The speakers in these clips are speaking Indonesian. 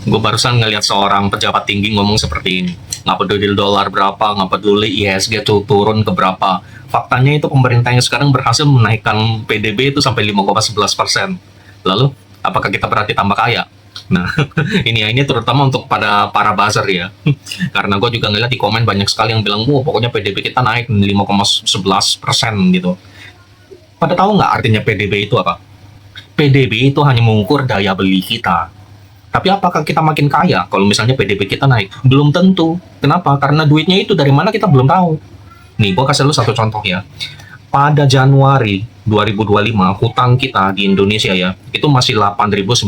Gue barusan ngeliat seorang pejabat tinggi ngomong seperti ini. Nggak peduli dolar berapa, nggak peduli IHSG tuh turun ke berapa. Faktanya itu pemerintah yang sekarang berhasil menaikkan PDB itu sampai 5,11%. Lalu, apakah kita berarti tambah kaya? Nah, ini terutama untuk pada para buzzer ya. Karena gue juga ngeliat di komen banyak sekali yang bilang, wah pokoknya PDB kita naik 5,11% gitu. Pada tahu nggak artinya PDB itu apa? PDB itu hanya mengukur daya beli kita. Tapi apakah kita makin kaya kalau misalnya PDB kita naik? Belum tentu. Kenapa? Karena duitnya itu dari mana kita belum tahu. Nih, gue kasih lu satu contoh ya. Pada Januari 2025, hutang kita di Indonesia ya, itu masih 8.909.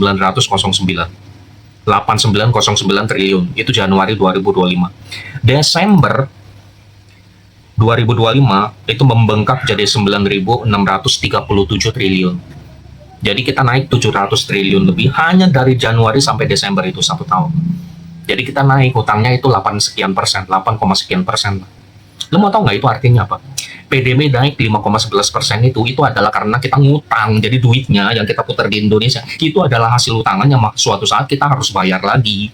8.909 triliun. Itu Januari 2025. Desember 2025 itu membengkak jadi 9.637 triliun. Jadi kita naik 700 triliun lebih hanya dari Januari sampai Desember itu 1 tahun. Jadi kita naik hutangnya itu 8 sekian persen, 8, sekian persen. Lo mau tahu nggak itu artinya apa? PDB naik 5,11% itu adalah karena kita ngutang. Jadi duitnya yang kita putar di Indonesia itu adalah hasil utangan yang suatu saat kita harus bayar lagi.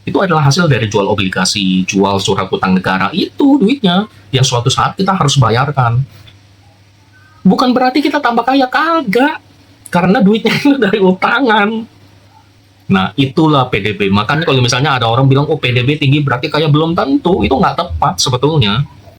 Itu adalah hasil dari jual obligasi, jual surat utang negara. Itu duitnya yang suatu saat kita harus bayarkan. Bukan berarti kita tambah kaya, kagak. Karena duitnya itu dari utangan. Nah, itulah PDB. Makanya kalau misalnya ada orang bilang, oh PDB tinggi berarti kaya, belum tentu. Itu nggak tepat sebetulnya.